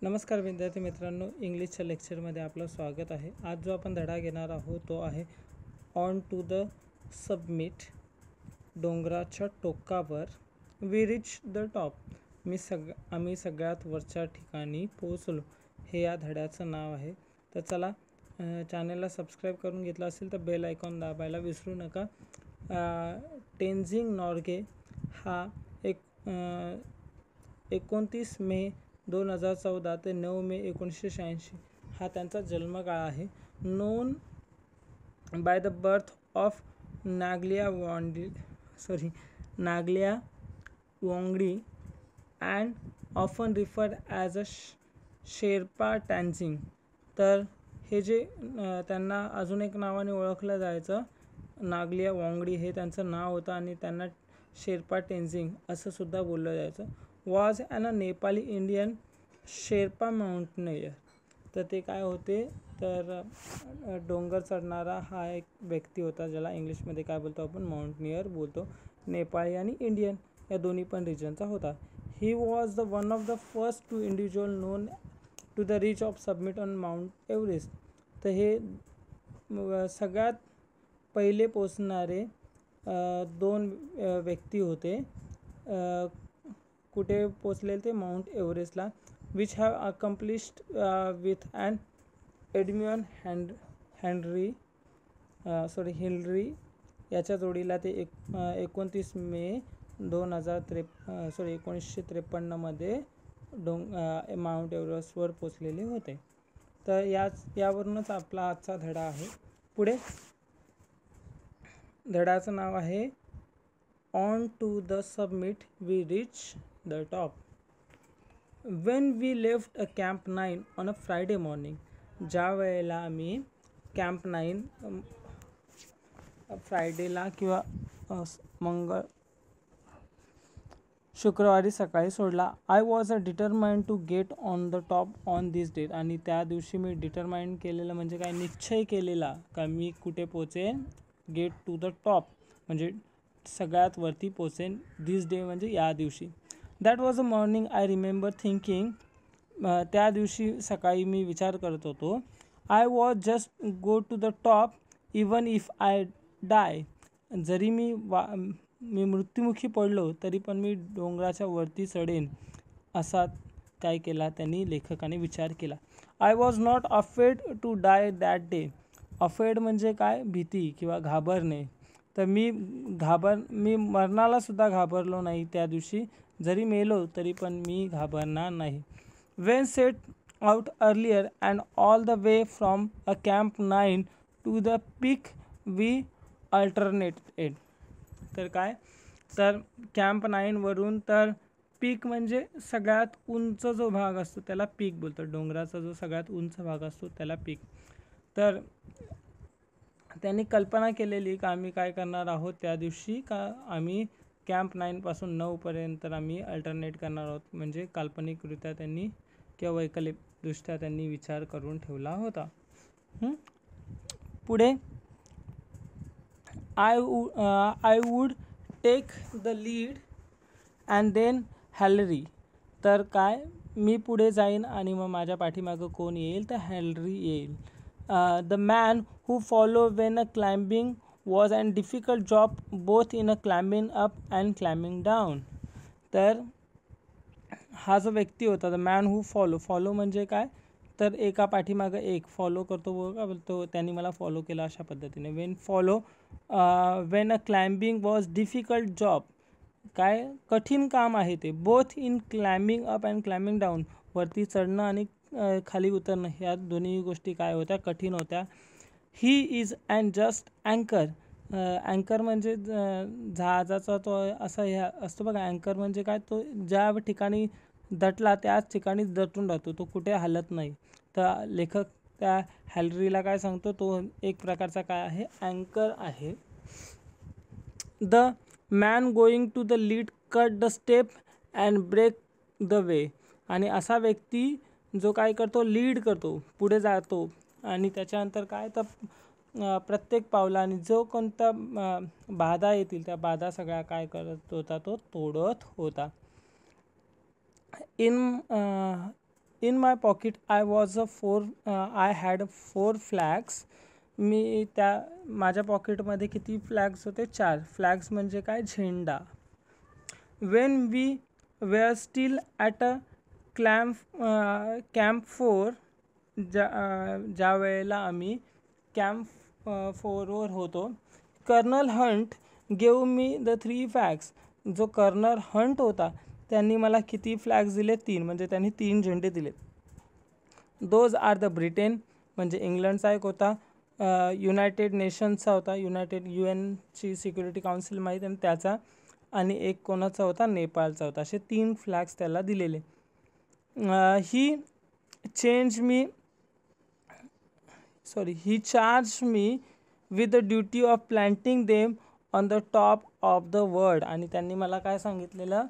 नमस्कार विद्यार्थी मित्रांनो, इंग्लिशच्या लेक्चरमध्ये आपलं स्वागत आहे. आज जो आपण धडा घेणार आहोत तो आहे ऑन टू द सबमिट. डोंगराच्या टोकावर. We reach the top. आम्ही सगळ्यात वरच्या ठिकाणी पोहोचलो, हे या धड्याचं नाव आहे. तर चला, चॅनलला सबस्क्राईब करून घेतलं असेल तर बेल आयकॉन दाबायला विसरू नका. टेन्झिंग नॉर्गे हा 29 मे 2014 ते 9 मे 1986 हा त्यांचा जन्मकाळ आहे. Known by the birth of Namgyal Wangdi and often referred as a Sherpa Tenzing. तर हे जे त्यांना अजून एक नावाने ओळखलं जायचं, नागलिया वोंगडी हे त्यांचं नाव होतं आणि त्यांना शेर्पा टेन्झिंग असं सुद्धा बोललं जायचं. Was an a Nepali Indian Sherpa mountaineer. तर ते काय होते, तर डोंगर चढणारा हा एक व्यक्ती होता, ज्याला इंग्लिशमध्ये काय बोलतो आपण, माउंटनियर बोलतो. नेपाळी आणि इंडियन या दोन्ही पण रिजनचा होता. He was the one of the first two individual known to the reach of summit on Mount Everest. तर हे सगळ्यात पहिले पोचणारे दोन व्यक्ती होते. कुठे पोचलेले ते माउंट एव्हरेस्टला. Which have accomplished with and Edmund Hillary याच्या जोडीला ते 29 मे 1953 माउंट एव्हरेस्टवर पोचलेले होते. तर यावरूनच आपला आजचा धडा आहे. पुढे धड्याचं नाव आहे on to the summit we reach the top. When we left a camp 9 on a Friday morning. ज्या वेळेला आम्ही कॅम्प 9 फ्रायडेला किंवा शुक्रवारी सकाळी सोडला. I was a determined to get on the top on this date. आणि त्या दिवशी मी डिटरमाइंड केलेलं म्हणजे काय, निश्चय केलेला का मी कुठे पोचेन, गेट टू द टॉप म्हणजे सगळ्यात वरती पोचेन. दिस डे म्हणजे या दिवशी. That was a morning I remember thinking. त्या दिवशी सकाळी मी विचार करत होतो. I was just go to the top even if I die. जरी मी मृत्युमुखी पडलो तरी पण मी डोंगराच्या वरती चढेन, असा काय केला त्यांनी, लेखकाने विचार केला. I was not afraid to die that day. Afraid म्हणजे काय, भीती किंवा घाबरणे. तर मी मरणाला सुद्धा घाबरलो नाही त्या दिवशी. जरी मेलो तरी पण मी घाबरणार नाही. When set out earlier and all the way from a camp 9 to the peak we alternated. तर काय, तर कॅम्प 9 वरून तर पीक म्हणजे सगळ्यात उंच जो भाग असतो त्याला पीक बोलतात. डोंगराचा जो सगळ्यात उंच भाग असतो त्याला पीक. तर त्यांनी कल्पना केलेली का आम्ही काय करणार आहोत त्या दिवशी, का आम्ही कॅम्प 9 पासून 9 पर्यंत आम्ही अल्टरनेट करणार आहोत. म्हणजे काल्पनिकरित्या त्यांनी किंवा वैकल्पिकदृष्ट्या त्यांनी विचार करून ठेवला होता. पुढे I would take the lead and then Hillary. तर काय, मी पुढे जाईन आणि मग माझ्या पाठीमागं कोण येईल, तर हॅलरी येईल. The man who follow when a climbing was and difficult job both in a climbing up and climbing down. तर हा जो व्यक्ती होता, द मॅन हू फॉलो म्हणजे काय, तर एका पाठीमागं एक फॉलो करतो बघा, बोलतो त्यांनी मला फॉलो केला अशा पद्धतीने. When a climbing was difficult job, काय कठीण काम आहे ते. Both in climbing up and climbing down, वरती चढणं आणि खाली उतरणं, ह्या दोन्ही गोष्टी काय होत्या, कठीण होत्या. ही इज अँड जस्ट अँकर. अँकर म्हणजे जहाजाचा तो असा ह्या असतो बघा. अँकर म्हणजे काय, तो ज्या ठिकाणी दटला त्याच ठिकाणी दटून राहतो, तो कुठे हलत नाही. तर लेखक त्या हॅलरीला काय सांगतो, तो एक प्रकारचा काय आहे, अँकर आहे. The man going to the lead cut the step and break the way. आणि असा व्यक्ती जो काय करतो, लीड करतो, पुढे जातो आणि त्याच्यानंतर काय, तर प्रत्येक पावलाने जो कोणता बाधा येतील त्या बाधा सगळ्या काय करत होता, तो तोडत होता. In my pocket I was I had 4 flags. मी त्या माझ्या पॉकेटमध्ये किती फ्लॅग्स होते? 4 फ्लॅग्स म्हणजे काय? झेंडा. When we were still at a camp 4, ज्या वेळेला आम्ही कॅम्प 4वर होतो, colonel Hunt gave me the 3 flags. जो कर्नल हंट होता त्यांनी मला किती फ्लॅग्स दिले? 3. म्हणजे त्यांनी 3 झेंडे दिले. दोज आर द ब्रिटेन म्हणजे इंग्लंडचा एक होता, युनायटेड नेशन्सचा होता, UN ची सिक्युरिटी काउन्सिल माहीत आहे त्याचा, आणि एक कोणाचा होता? नेपाळचा होता. असे 3 फ्लॅग्स त्याला दिलेले. He charge me with the duty of planting them on the top of the world. आणि त्यांनी मला काय सांगितलेलं?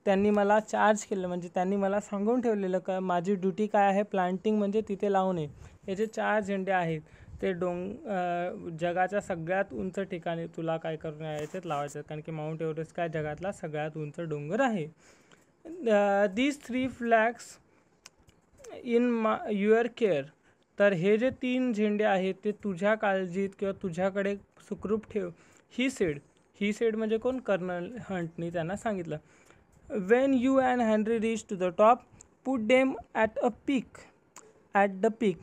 त्यांनी मला चार्ज केलं म्हणजे त्यांनी मला सांगून ठेवलेलं का माझी ड्युटी काय आहे? प्लांटिंग म्हणजे तिथे लावणे. हे जे 4 झेंडे आहेत ते जगाच्या सगळ्यात उंच ठिकाणी तुला काय करून यायचे? लावायचे. कारण की माउंट एव्हरेस्ट काय जगातला सगळ्यात उंच डोंगर आहे. These 3 flags in your care. तर हे जे 3 झेंडे आहेत ते तुझ्या काळजीत किंवा तुझ्याकडे सुखरूप ठेव. ही सेड म्हणजे कोण? कर्नल हंटनी त्यांना सांगितलं. When you and Henry reach to the top put them at the peak.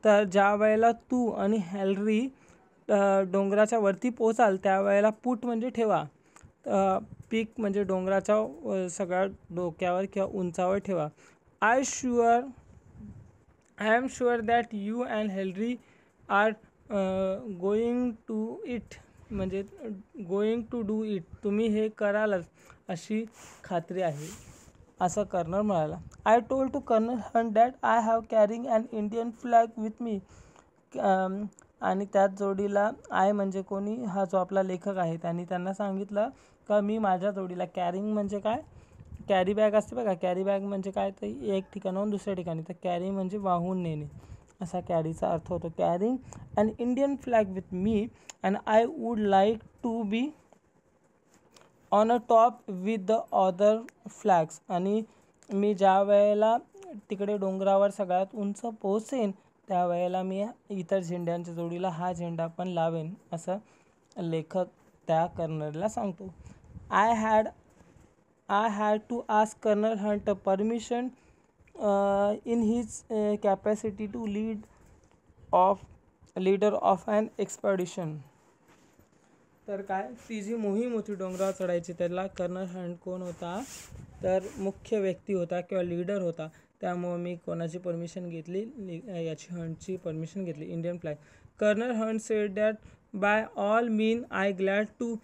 तर ज्या वेळेला तू आणि हेनरी डोंगराच्या वरती पोचाल त्यावेळेला पुट म्हणजे ठेवा, पीक म्हणजे डोंगराच्या सगळ्या डोक्यावर किंवा उंचावर ठेवा. I am sure that you and Henry are going to it म्हणजे गोइंग टू डू इट. तुम्ही हे करालच अशी खात्री आहे, असं कर्नल म्हणाला. I told to colonel Hunt that I have carrying an Indian flag with me. आणि त्याच जोडीला आय म्हणजे कोणी? हा जो आपला लेखक आहे त्यांनी त्यांना सांगितलं का मी माझ्या जोडीला, कॅरिंग म्हणजे काय? कॅरी बॅग असते बघा. कॅरी बॅग म्हणजे काय? तर एक ठिकाणाहून दुसऱ्या ठिकाणी. तर कॅरी म्हणजे वाहून नेणे असा कॅरीचा अर्थ होतो. Carrying an Indian flag with me and I would like to be on a top with the other flags. आणि मी ज्या वेळेला तिकडे डोंगरावर सगळ्यात उंच पोहोचेन त्यावेळेला मी इतर झेंड्यांच्या जोडीला हा झेंडा पण लावेन, असं लेखक त्या कर्नलला सांगतो. I had to ask colonel Hunt permission in his capacity to leader of an expedition. तर काय ती जी मोहीम होती डोंगरावर चढायची त्याला कर्नल हंट कोण होता? तर मुख्य व्यक्ती होता किंवा लीडर होता. त्यामुळे मी कोणाची परमिशन घेतली? याची हंटची परमिशन घेतली. Indian flag. Colonel Hunt said that by all mean I glad to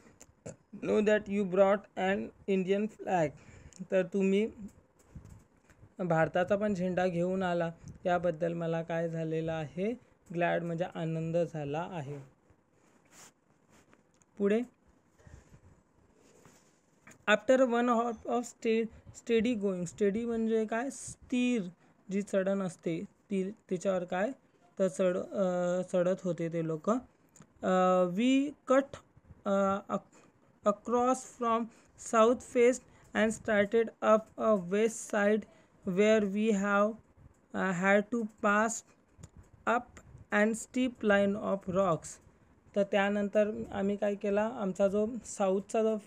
know that you brought and Indian flag. तर तुम्ही भारताचा पण झेंडा घेऊन आला याबद्दल मला काय झालेलं आहे? ग्लॅड म्हणजे आनंद झाला आहे. पुढे after 1 hour of steady going. Steady म्हणजे काय? स्थिर जी चढण असते ती तिच्यावर काय तर चढत होते ते लोक. We cut across from south face and started up a west side where we had to pass up and steep line of rocks. तर त्यानंतर आम्ही काय केला? आमचा जो साऊथचा जो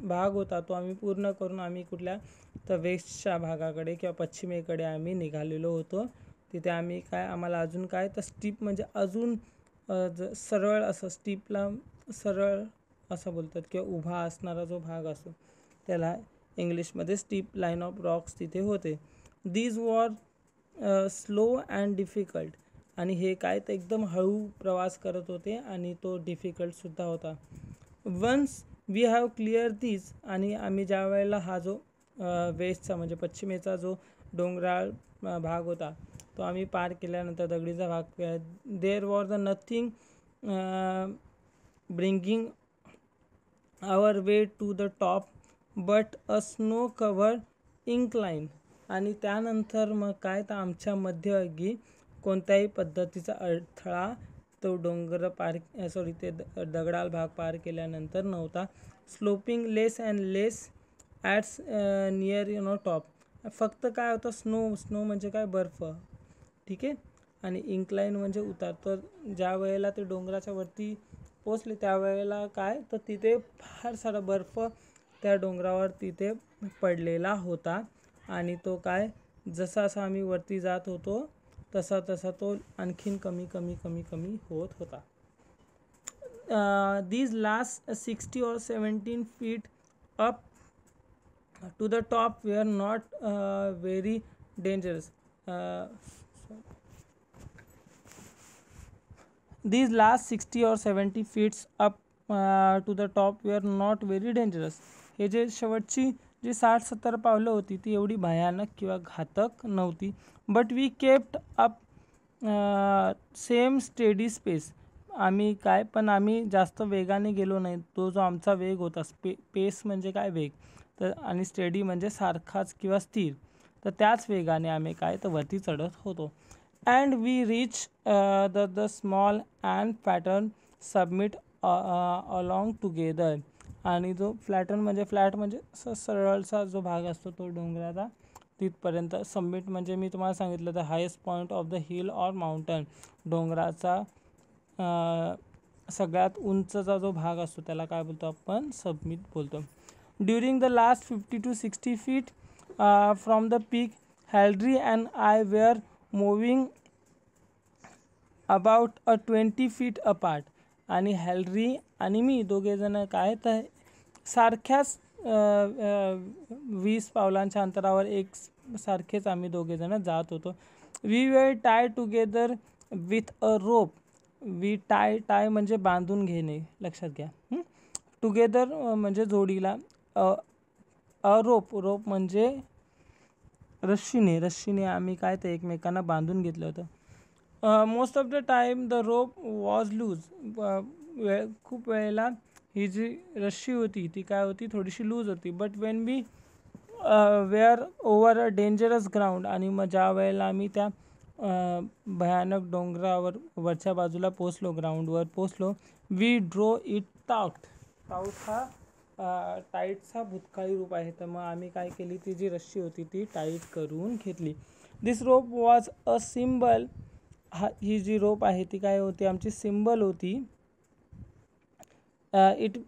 भाग होता तो आम्ही पूर्ण करून आम्ही कुठल्या तर वेस्टच्या भागाकडे किंवा पश्चिमेकडे आम्ही निघालेलो होतो. तिथे आम्ही काय आम्हाला अजून काय तर स्टीप म्हणजे अजून सरळ असं, स्टीपला सरळ असं बोलतात किंवा उभा असणारा जो भाग असतो त्याला इंग्लिशमध्ये स्टीप लाईन ऑफ रॉक्स तिथे होते. These war slow and difficult. आणि हे काय तर एकदम हळू प्रवास करत होते आणि तो डिफिकल्टसुद्धा होता. Once we have clear these. आणि आम्ही ज्या वेळेला हा जो वेस्टचा म्हणजे पश्चिमेचा जो डोंगराळ भाग होता तो आम्ही पार केल्यानंतर दगडीचा भाग, there were the nothing bringing our way to the top but a snow cover incline. आणि त्यानंतर मग काय तर आमच्या मध्यभागी कोणत्याही पद्धतीचा अडथळा तो डोंगर ते दगडाळ भाग पार केल्यानंतर नव्हता. Sloping less and less as near top. फक्त काय होतं स्नो म्हणजे काय बर्फ, ठीक आहे. आणि इन्क्लाइन म्हणजे उतार. तर ज्या वेळेला ते डोंगराच्या वरती पोचले त्यावेळेला काय तर तिथे फार सारा बर्फ त्या डोंगरावर तिथे पडलेला होता. आणि तो काय जसा आम्ही वरती जात होतो तसा तो आणखीन कमी कमी कमी कमी होत होता. These last 60 or 17 feet up to the top were not very dangerous. These last 60 or 70 feet up to the top were not very dangerous. हे जे शेवटची जी 60-70 पावलं होती ती एवढी भयानक किंवा घातक नव्हती. But we kept up same steady space. आम्ही जास्त वेगाने गेलो नाही. तो जो आमचा वेग होता, पेस म्हणजे काय वेग, तर आणि स्टेडी म्हणजे सारखाच किंवा स्थिर, तर त्याच वेगाने आम्ही काय तर वरती चढत होतो. And we reach the small and pattern summit along together. आणि जो फ्लॅट म्हणजे सरळसा जो भाग असतो तो डोंगराचा तिथपर्यंत. सबमिट म्हणजे मी तुम्हाला सांगितलं the highest point of the hill or mountain. डोंगराचा सगळ्यात उंचचा जो भाग असतो त्याला काय बोलतो आपण, सबमिट बोलतो. During the last 50 to 60 feet from the peak, Hillary and I were moving about 20 feet apart. आणि हॅलरी आणि मी दोघे जण काय तर सारख्याच 20 पावलांच्या अंतरावर एक सारखेच आम्ही दोघे जण जात होतो. We were tie together with a rope. We tie म्हणजे बांधून घेणे, लक्षात घ्या. टुगेदर म्हणजे जोडीला. रोप म्हणजे रश्शीने आम्ही काय ते एकमेकांना बांधून घेतलं होतं. Most of the time the rope was loose. खूप वेळेला ही जी रश्शी होती ती काय होती, थोडीशी लूज होती. But when we were over a dangerous ground. आणि मग ज्या वेळेला आम्ही त्या भयानक डोंगरावर वरच्या बाजूला पोचलो, ग्राउंडवर पोचलो, वी ड्रो इट टाउट. हा टाईटचा भूतकाळी रूप आहे. तर मग आम्ही काय केली, ती जी रश्शी होती ती टाईट करून घेतली. दिस रोप वॉज अ सिम्बल. ही जी रोप आहे ती काय होती, आमची सिम्बल होती. It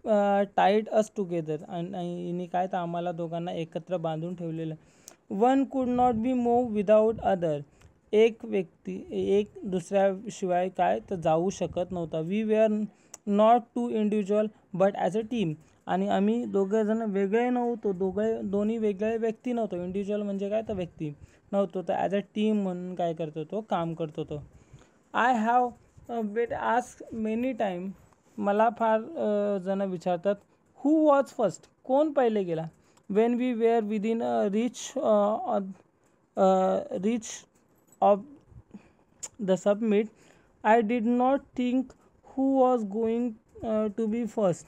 tied us together. आणि हिने काय तर आम्हाला दोघांना एकत्र बांधून ठेवलेलं. One could not be move without other. एक व्यक्ती एक दुसऱ्याशिवाय काय तर जाऊ शकत नव्हता. We were not two individual but as a team. आणि आम्ही दोघे जण वेगळे नव्हतो, दोन्ही वेगळे व्यक्ती नव्हतो. इंडिव्हिज्युअल म्हणजे काय तर व्यक्ती नव्हतो, तर ॲज अ टीम म्हणून काय करत होतो, काम करत होतो. I have been asked many time. मला फार जण विचारतात, हू वॉज फर्स्ट, कोण पहिले गेला. When we were within reach of the summit, I did not think who was going to be first.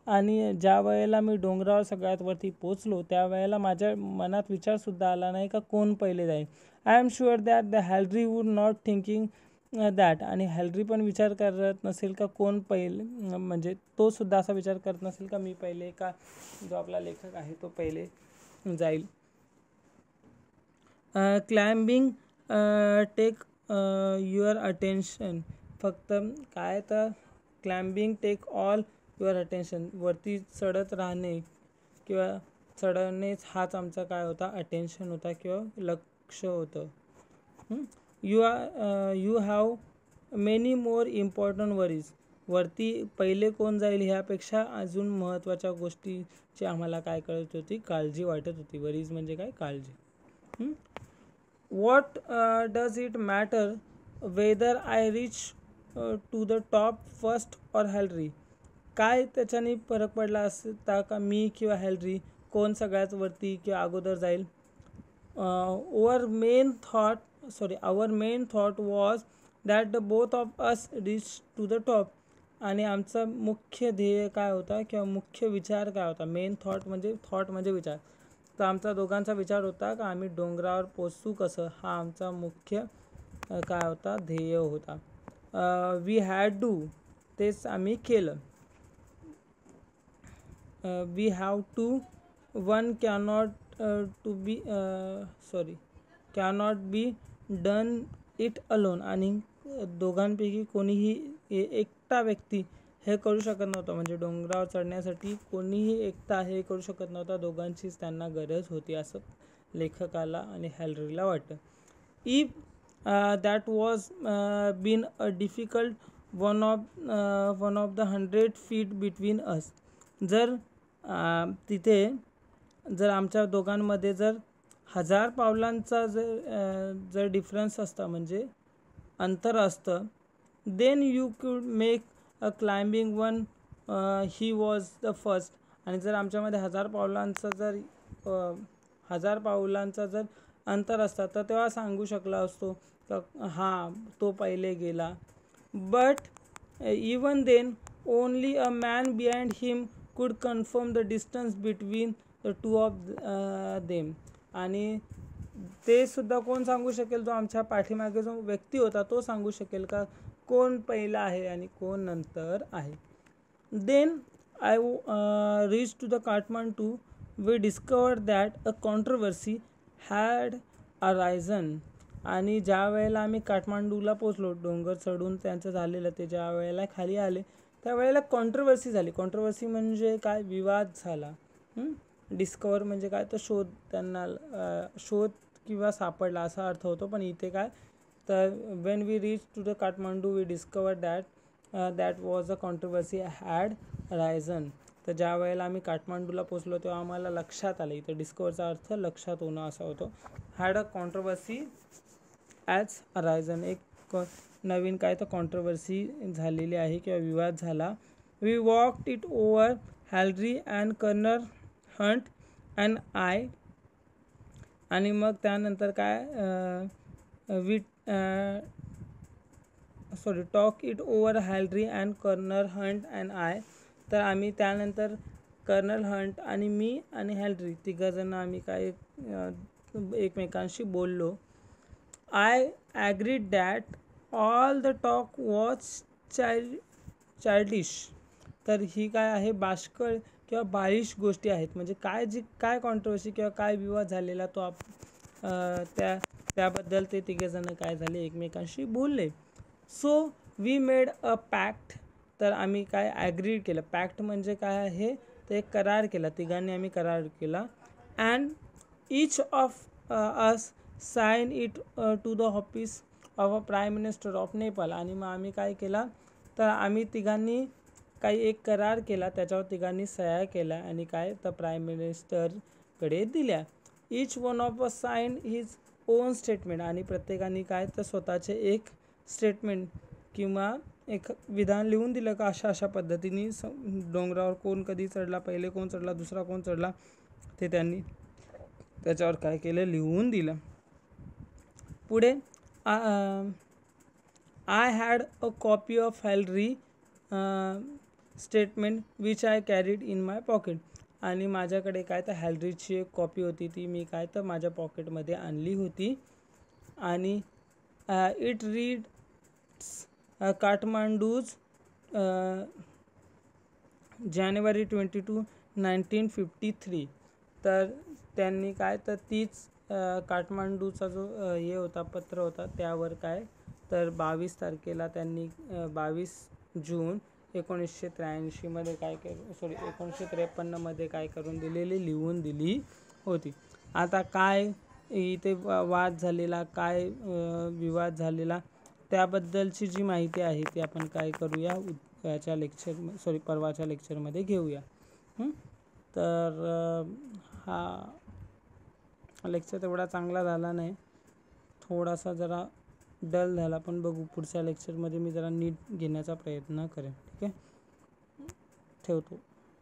आणि ज्या वेळेला मी डोंगरावर सगळ्यात वरती पोचलो त्यावेळेला माझ्या मनात विचारसुद्धा आला नाही का कोण पहिले जाईल. I am sure that the Hillary would not thinking that. आणि हॅलरी पण विचार करत नसेल का कोण पहिले, म्हणजे तो सुद्धा असा विचार करत नसेल का मी पहिले का जो आपला लेखक आहे तो पहिले जाईल. Climbing take your attention. फक्त काय तर climbing take all your attention. वरती चढत राहणे किंवा चढणेच हाच आमचा काय होता, अटेन्शन होता किंवा लक्ष होतं. You have many more important worries. वरती पहिले कोण जाईल ह्यापेक्षा अजून महत्त्वाच्या गोष्टीची आम्हाला काय कळत होती, काळजी वाटत होती. वरीज म्हणजे काय, काळजी. What does it matter whether I reach to the top first or Hillary. काय त्याच्याने फरक पडला असता का मी किंवा हॅलरी कोण सगळ्यात वरती किंवा अगोदर जाईल. Our main thought was that the both of us reach to the top. आणि आमचा मुख्य ध्येय काय होता किंवा मुख्य विचार काय होता. मेन थॉट म्हणजे विचार. तर आमचा दोघांचा विचार होता का आम्ही डोंगरावर पोचू कसं, हा आमचा मुख्य काय होता, ध्येय होता. वी हॅड डू, तेच आम्ही केलं. We have to, one cannot to be cannot be done it alone. आणि दोघांपैकी कोणीही एकटा व्यक्ती हे करू शकत नव्हता. म्हणजे डोंगरावर चढण्यासाठी कोणीही एकटा हे करू शकत नव्हता, दोघांचीच त्यांना गरज होती असं लेखकाला आणि हॅलरीला वाटतं. If that was been a difficult one of the 100 feet between us. जर तिथे जर आमच्या दोघांमध्ये जर 1000 पावलांचा जर डिफरन्स असता, म्हणजे अंतर असतं, देन यू कुड make a climbing one he was the first. आणि जर आमच्यामध्ये 1000 पावलांचा जर अंतर असता तर तेव्हा सांगू शकला असतो तर हां तो पहिले गेला. But even then only a man behind him could confirm the distance between the two of them. आणि ते सुद्धा कोण सांगू शकेल, जो आमच्या पाठीमागे जो व्यक्ती होता तो सांगू शकेल का कोण पहिला आहे आणि कोण नंतर आहे. Then I reach to the Kathmandu. We discovered that a controversy had arisen. आणि ज्या वेळेला आम्ही काठमांडूला पोचलो, डोंगर चढून त्यांचं झालेलं, ते ज्या वेळेला खाली आले त्यावेळेला कॉन्ट्रोवर्सी झाली. कॉन्ट्रोवर्सी म्हणजे काय, विवाद झाला. डिस्कवर म्हणजे काय, तर शोध, त्यांना शोध किंवा सापडला असा अर्थ होतो. पण इथे काय, तर when we reach to the Kathmandu we discover that was a controversy had risen. तर ज्या वेळेला आम्ही काठमांडूला पोचलो तेव्हा आम्हाला लक्षात आलं, इथे डिस्कवरचा अर्थ लक्षात होणं असा होतो. हॅड अ कॉन्ट्रोवर्सी ॲज अरायझन, एक नवीन काय तर कॉन्ट्रोवर्सी झालेली आहे किंवा विवाद झाला. We walked it over Hillary and Colonel Hunt and I. आणि मग त्यानंतर काय, talk it over Hillary and Colonel Hunt and I. तर आम्ही त्यानंतर कर्नल हंट आणि मी आणि हॅलरी तिघंजणं आम्ही काय एकमेकांशी बोललो. I agreed that all the talk was childish. तर ही काय आहे, बाष्कळ किंवा बालिश गोष्टी आहेत. म्हणजे काय कॉन्ट्रोवर्सी किंवा काय विवाद झालेला तो त्याबद्दल ते तिघेजणं काय झाले, एकमेकांशी बोलले. So we made a pact. तर आम्ही काय ॲग्रीड केलं. पॅक्ट म्हणजे काय आहे, तर एक करार केला, तिघांनी आम्ही करार केला. And each of us sign it to the office of a prime minister of Nepal. आणि मग आम्ही काय केला, तर आम्ही तिघांनी काही एक करार केला, त्याच्यावर तिघांनी सह्या केल्या आणि काय तर प्राईम मिनिस्टरकडे दिल्या. Each one of a sign his own statement. आणि प्रत्येकाने काय तर स्वतःचे एक स्टेटमेंट किंवा एक विधान लिहून दिलं का अशा पद्धतीने डोंगरावर कोण कधी चढला, पहिले कोण चढला, दुसरा कोण चढला, ते त्यांनी त्याच्यावर काय केलं, लिहून दिलं. पुढे I had a copy of Hillary statement which I carried in my pocket. आणि माझ्याकडे काय तर हॅलरीची एक कॉपी होती, ती मी काय तर माझ्या पॉकेटमध्ये आणली होती. आणि इट रीड्स काठमांडूज जानेवारी 22, 1953. तर त्यांनी काय तर तीच काठमांडूचा जो हे होता, पत्र होता, त्यावर काय तर 22 तारखेला त्यांनी 22 जून 1983 काय 1953 काय करून दिलेली, लिहून दिली होती. आता काय इथे वाद झालेला, काय विवाद झालेला, त्याबद्दलची जी माहिती आहे ती आपण काय करूया, परवाच्या लेक्चरमध्ये घेऊया. तर हा लेक्चर तेवढा चांगला झाला नाही, थोडासा जरा डल झाला, पण बघू पुढच्या लेक्चरमध्ये मी जरा नीट घेण्याचा प्रयत्न करेन. ठीक आहे, ठेवतो.